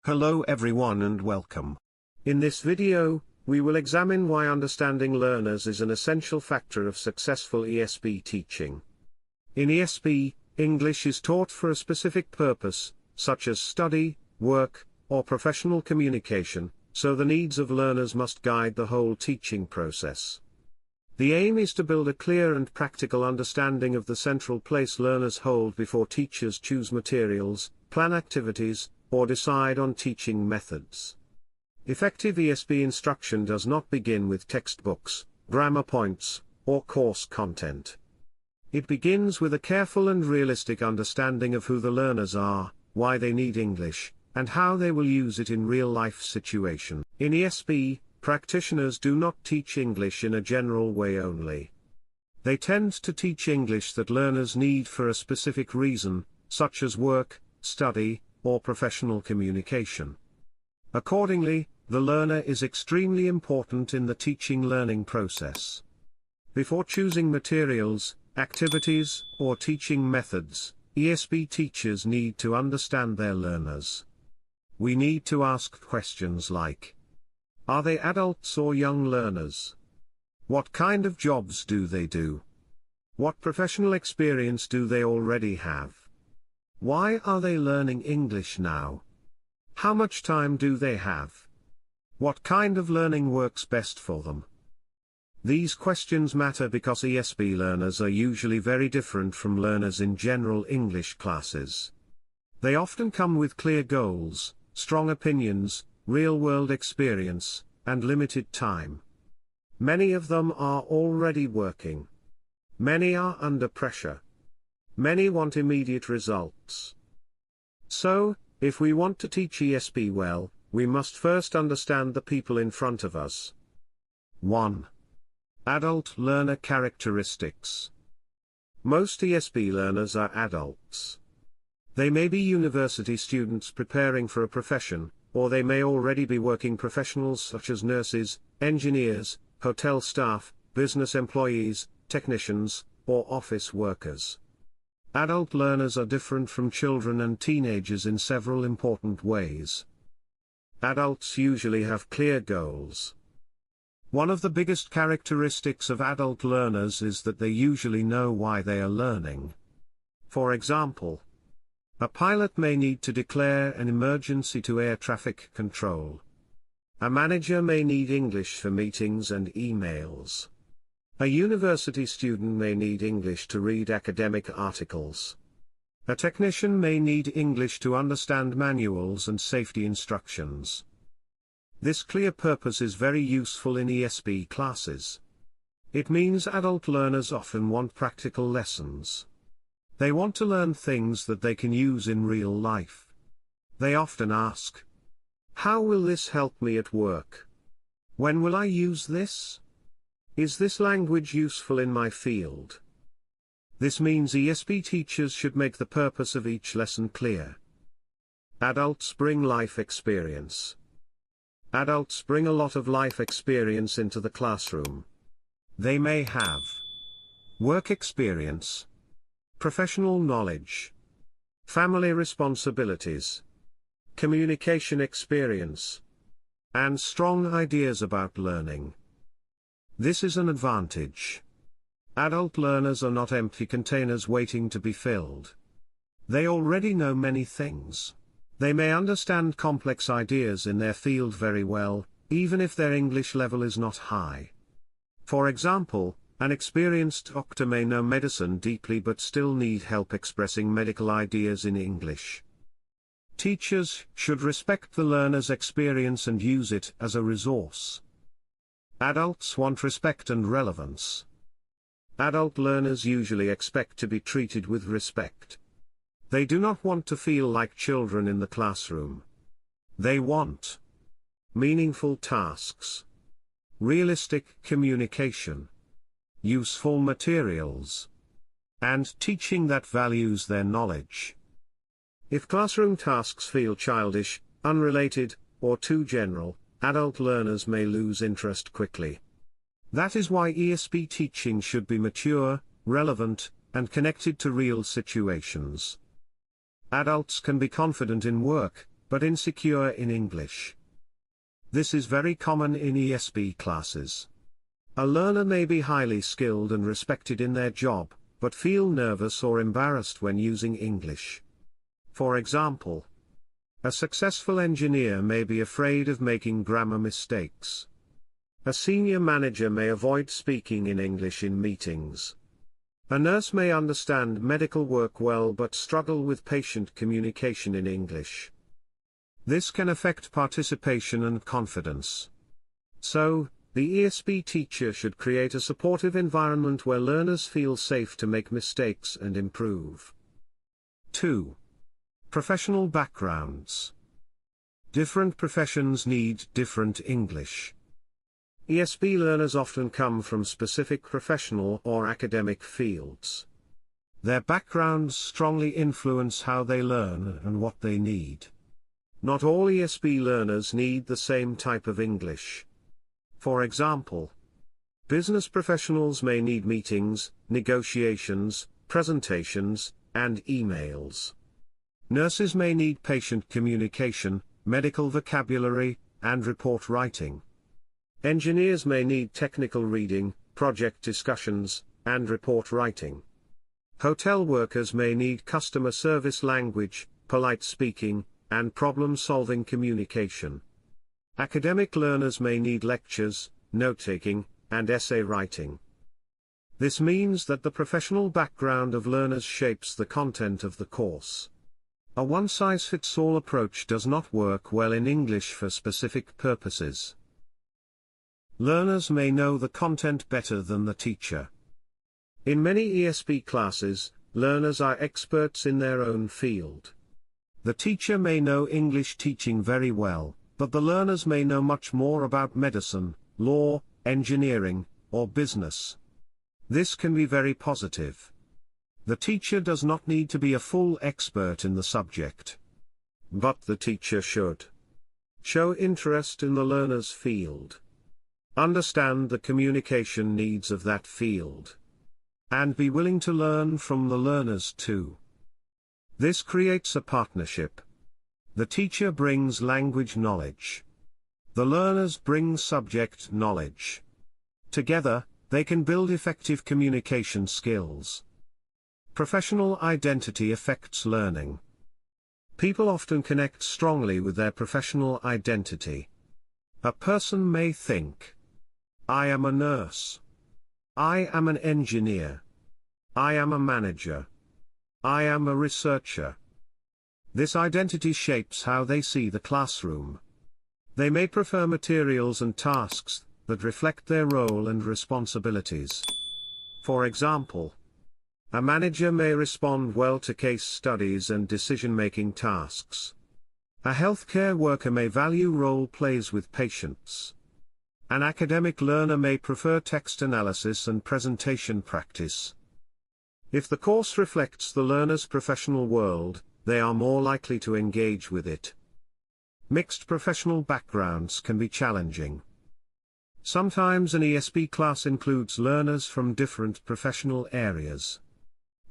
Hello everyone and welcome. In this video, we will examine why understanding learners is an essential factor of successful ESP teaching. In ESP, English is taught for a specific purpose, such as study, work, or professional communication, so the needs of learners must guide the whole teaching process. The aim is to build a clear and practical understanding of the central place learners hold before teachers choose materials, plan activities, or decide on teaching methods. Effective ESP instruction does not begin with textbooks, grammar points, or course content. It begins with a careful and realistic understanding of who the learners are, why they need English, and how they will use it in real-life situations. In ESP, practitioners do not teach English in a general way only. They tend to teach English that learners need for a specific reason, such as work, study, or professional communication. Accordingly, the learner is extremely important in the teaching-learning process. Before choosing materials, activities, or teaching methods, ESP teachers need to understand their learners. We need to ask questions like: are they adults or young learners? What kind of jobs do they do? What professional experience do they already have? Why are they learning English now? How much time do they have? What kind of learning works best for them? These questions matter because ESP learners are usually very different from learners in general English classes. They often come with clear goals, strong opinions, real-world experience, and limited time. Many of them are already working. Many are under pressure. Many want immediate results. So, if we want to teach ESP well, we must first understand the people in front of us. 1. Adult learner characteristics. Most ESP learners are adults. They may be university students preparing for a profession, or they may already be working professionals such as nurses, engineers, hotel staff, business employees, technicians, or office workers. Adult learners are different from children and teenagers in several important ways. Adults usually have clear goals. One of the biggest characteristics of adult learners is that they usually know why they are learning. For example, a pilot may need to declare an emergency to air traffic control. A manager may need English for meetings and emails. A university student may need English to read academic articles. A technician may need English to understand manuals and safety instructions. This clear purpose is very useful in ESP classes. It means adult learners often want practical lessons. They want to learn things that they can use in real life. They often ask, how will this help me at work? When will I use this? Is this language useful in my field? This means ESP teachers should make the purpose of each lesson clear. Adults bring life experience. Adults bring a lot of life experience into the classroom. They may have work experience, professional knowledge, family responsibilities, communication experience, and strong ideas about learning. This is an advantage. Adult learners are not empty containers waiting to be filled. They already know many things. They may understand complex ideas in their field very well, even if their English level is not high. For example, an experienced doctor may know medicine deeply but still need help expressing medical ideas in English. Teachers should respect the learner's experience and use it as a resource. Adults want respect and relevance. Adult learners usually expect to be treated with respect. They do not want to feel like children in the classroom. They want meaningful tasks, realistic communication, useful materials, and teaching that values their knowledge. If classroom tasks feel childish, unrelated, or too general, adult learners may lose interest quickly. That is why ESP teaching should be mature, relevant, and connected to real situations. Adults can be confident in work, but insecure in English. This is very common in ESP classes. A learner may be highly skilled and respected in their job, but feel nervous or embarrassed when using English. For example, a successful engineer may be afraid of making grammar mistakes. A senior manager may avoid speaking in English in meetings. A nurse may understand medical work well but struggle with patient communication in English. This can affect participation and confidence. So, the ESP teacher should create a supportive environment where learners feel safe to make mistakes and improve. 2. Professional backgrounds. Different professions need different English. ESP learners often come from specific professional or academic fields. Their backgrounds strongly influence how they learn and what they need. Not all ESP learners need the same type of English. For example, business professionals may need meetings, negotiations, presentations, and emails. Nurses may need patient communication, medical vocabulary, and report writing. Engineers may need technical reading, project discussions, and report writing. Hotel workers may need customer service language, polite speaking, and problem-solving communication. Academic learners may need lectures, note-taking, and essay writing. This means that the professional background of learners shapes the content of the course. A one-size-fits-all approach does not work well in English for specific purposes. Learners may know the content better than the teacher. In many ESP classes, learners are experts in their own field. The teacher may know English teaching very well, but the learners may know much more about medicine, law, engineering, or business. This can be very positive. The teacher does not need to be a full expert in the subject. But the teacher should show interest in the learner's field, understand the communication needs of that field, and be willing to learn from the learners too. This creates a partnership. The teacher brings language knowledge. The learners bring subject knowledge. Together, they can build effective communication skills. Professional identity affects learning. People often connect strongly with their professional identity. A person may think, I am a nurse. I am an engineer. I am a manager. I am a researcher. This identity shapes how they see the classroom. They may prefer materials and tasks that reflect their role and responsibilities. For example, a manager may respond well to case studies and decision-making tasks. A healthcare worker may value role plays with patients. An academic learner may prefer text analysis and presentation practice. If the course reflects the learner's professional world, they are more likely to engage with it. Mixed professional backgrounds can be challenging. Sometimes an ESP class includes learners from different professional areas.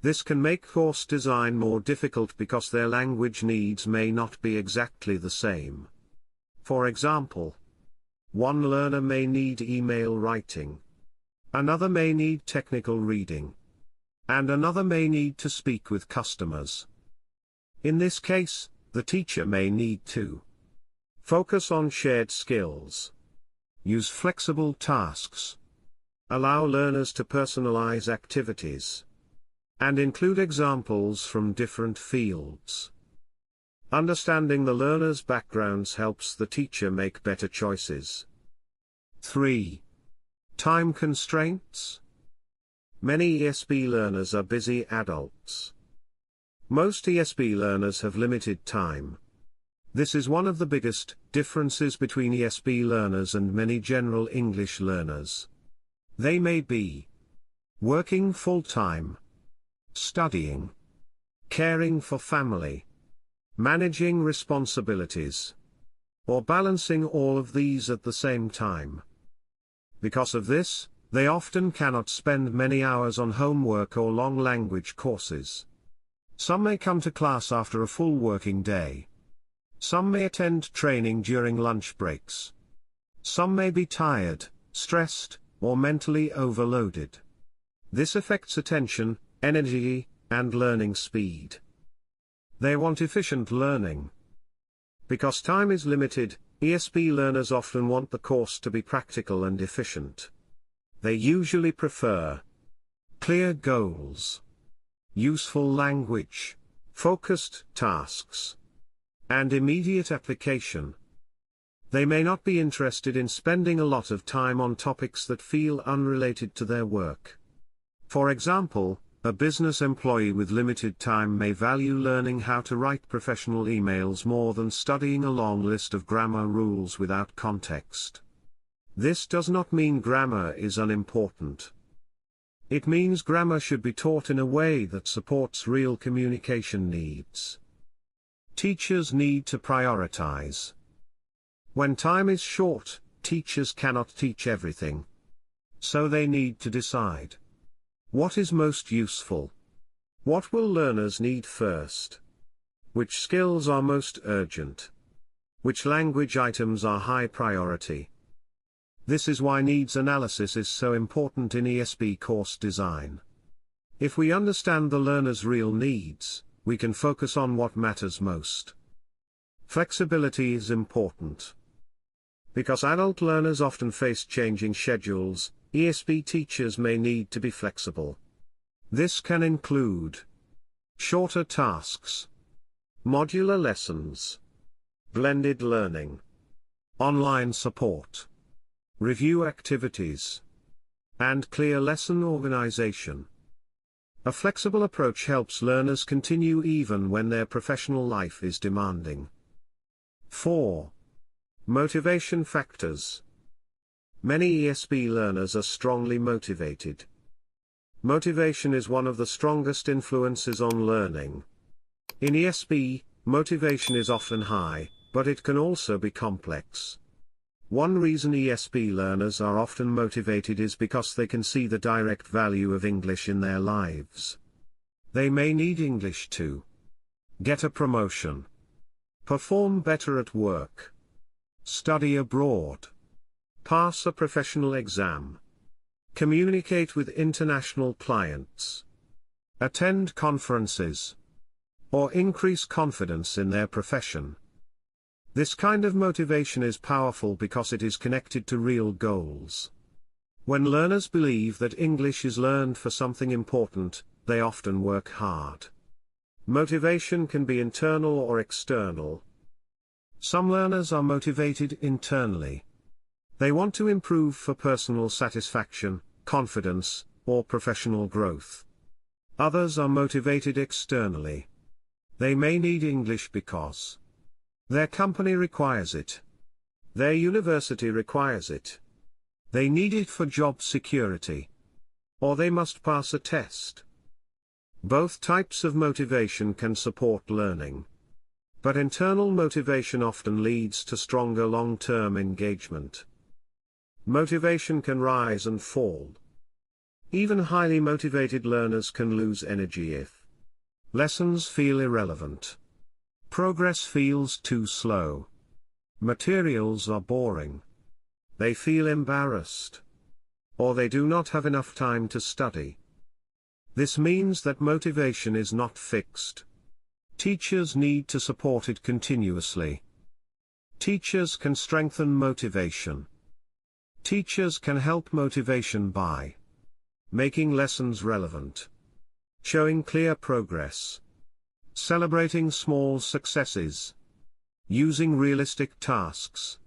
This can make course design more difficult because their language needs may not be exactly the same. For example, one learner may need email writing. Another may need technical reading. And another may need to speak with customers. In this case, the teacher may need to focus on shared skills, use flexible tasks, allow learners to personalize activities, and include examples from different fields. Understanding the learner's backgrounds helps the teacher make better choices. 3. Time constraints. Many ESP learners are busy adults. Most ESP learners have limited time. This is one of the biggest differences between ESP learners and many general English learners. They may be working full-time, studying, caring for family, managing responsibilities, or balancing all of these at the same time. Because of this, they often cannot spend many hours on homework or long language courses. Some may come to class after a full working day. Some may attend training during lunch breaks. Some may be tired, stressed, or mentally overloaded. This affects attention, energy, and learning speed. They want efficient learning. Because time is limited, ESP learners often want the course to be practical and efficient. They usually prefer clear goals, useful language, focused tasks, and immediate application. They may not be interested in spending a lot of time on topics that feel unrelated to their work. For example, a business employee with limited time may value learning how to write professional emails more than studying a long list of grammar rules without context. This does not mean grammar is unimportant. It means grammar should be taught in a way that supports real communication needs. Teachers need to prioritize. When time is short, teachers cannot teach everything. So they need to decide. What is most useful? What will learners need first? Which skills are most urgent? Which language items are high priority? This is why needs analysis is so important in ESP course design. If we understand the learner's real needs, we can focus on what matters most. Flexibility is important. Because adult learners often face changing schedules, ESP teachers may need to be flexible. This can include shorter tasks, modular lessons, blended learning, online support, review activities, and clear lesson organization. A flexible approach helps learners continue even when their professional life is demanding. 4. Motivation factors. Many ESP learners are strongly motivated. Motivation is one of the strongest influences on learning. In ESP, motivation is often high, but it can also be complex. One reason ESP learners are often motivated is because they can see the direct value of English in their lives. They may need English to get a promotion, perform better at work, study abroad, pass a professional exam, communicate with international clients, attend conferences, or increase confidence in their profession. This kind of motivation is powerful because it is connected to real goals. When learners believe that English is learned for something important, they often work hard. Motivation can be internal or external. Some learners are motivated internally. They want to improve for personal satisfaction, confidence, or professional growth. Others are motivated externally. They may need English because their company requires it. Their university requires it. They need it for job security. Or they must pass a test. Both types of motivation can support learning. But internal motivation often leads to stronger long-term engagement. Motivation can rise and fall. Even highly motivated learners can lose energy if lessons feel irrelevant. Progress feels too slow. Materials are boring. They feel embarrassed. Or they do not have enough time to study. This means that motivation is not fixed. Teachers need to support it continuously. Teachers can strengthen motivation. Teachers can help motivation by making lessons relevant, showing clear progress, celebrating small successes, using realistic tasks,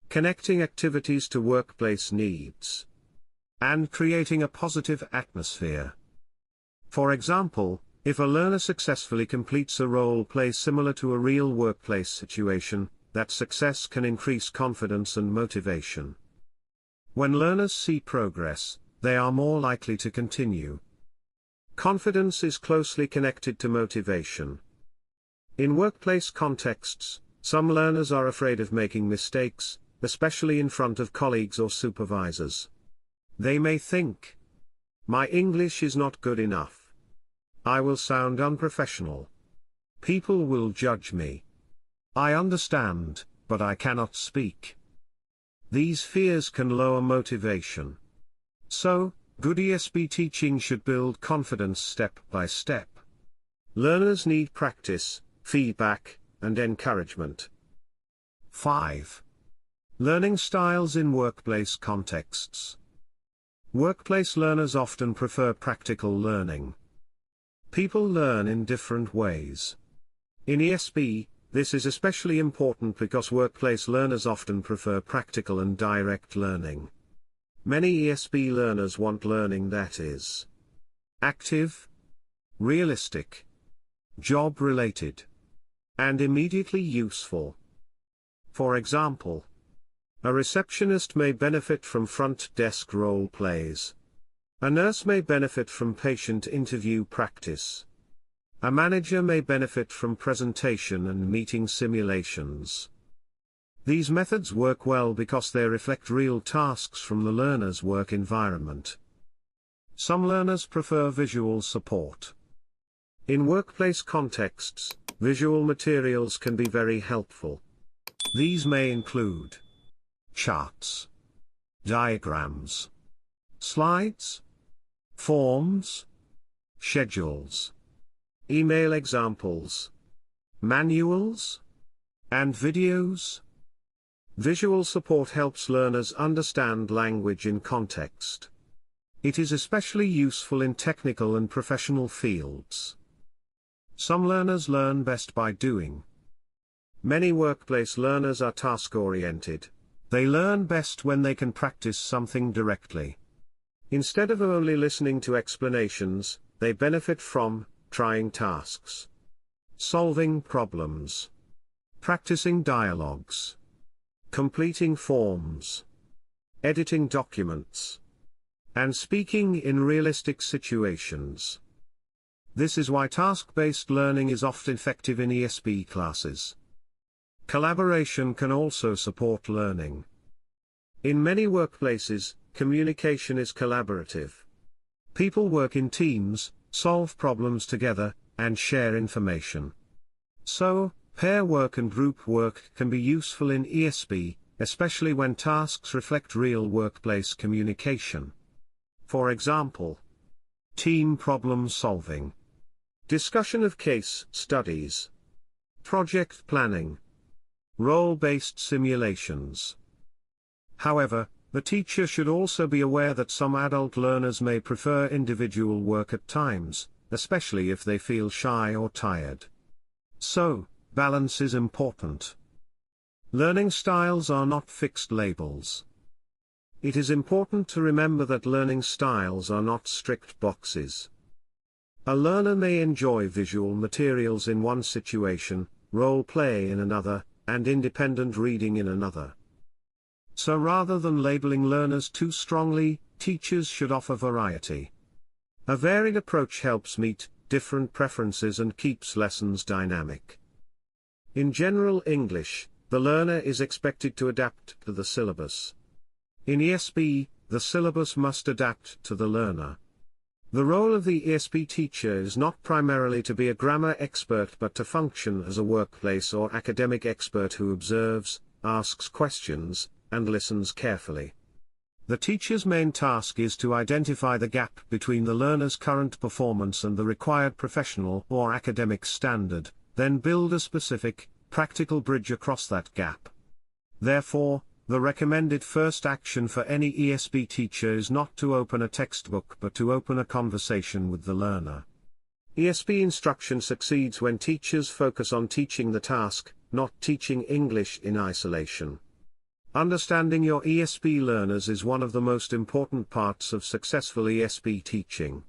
connecting activities to workplace needs, and creating a positive atmosphere. For example, if a learner successfully completes a role play similar to a real workplace situation, that success can increase confidence and motivation. When learners see progress, they are more likely to continue. Confidence is closely connected to motivation. In workplace contexts, some learners are afraid of making mistakes, especially in front of colleagues or supervisors. They may think, "My English is not good enough. I will sound unprofessional. People will judge me." I understand, but I cannot speak. These fears can lower motivation. So, good ESP teaching should build confidence step by step. Learners need practice, feedback, and encouragement. 5. Learning styles in workplace contexts. Workplace learners often prefer practical learning. People learn in different ways. In ESP, this is especially important because workplace learners often prefer practical and direct learning. Many ESP learners want learning that is active, realistic, job-related, and immediately useful. For example, a receptionist may benefit from front desk role plays. A nurse may benefit from patient interview practice. A manager may benefit from presentation and meeting simulations. These methods work well because they reflect real tasks from the learner's work environment. Some learners prefer visual support. In workplace contexts, visual materials can be very helpful. These may include charts, diagrams, slides, forms, schedules, email examples, manuals, and videos. Visual support helps learners understand language in context. It is especially useful in technical and professional fields. Some learners learn best by doing. Many workplace learners are task-oriented. They learn best when they can practice something directly. Instead of only listening to explanations, they benefit from trying tasks, solving problems, practicing dialogues, completing forms, editing documents, and speaking in realistic situations. This is why task-based learning is often effective in ESP classes. Collaboration can also support learning. In many workplaces, communication is collaborative. People work in teams, solve problems together, and share information. So, pair work and group work can be useful in ESP, especially when tasks reflect real workplace communication. For example, team problem solving, discussion of case studies, project planning, role-based simulations. However, the teacher should also be aware that some adult learners may prefer individual work at times, especially if they feel shy or tired. So, balance is important. Learning styles are not fixed labels. It is important to remember that learning styles are not strict boxes. A learner may enjoy visual materials in one situation, role play in another, and independent reading in another. So rather than labeling learners too strongly, teachers should offer variety. A varied approach helps meet different preferences and keeps lessons dynamic. In general English, the learner is expected to adapt to the syllabus. In ESP, the syllabus must adapt to the learner. The role of the ESP teacher is not primarily to be a grammar expert but to function as a workplace or academic expert who observes, asks questions, and listens carefully. The teacher's main task is to identify the gap between the learner's current performance and the required professional or academic standard, then build a specific, practical bridge across that gap. Therefore, the recommended first action for any ESP teacher is not to open a textbook but to open a conversation with the learner. ESP instruction succeeds when teachers focus on teaching the task, not teaching English in isolation. Understanding your ESP learners is one of the most important parts of successful ESP teaching.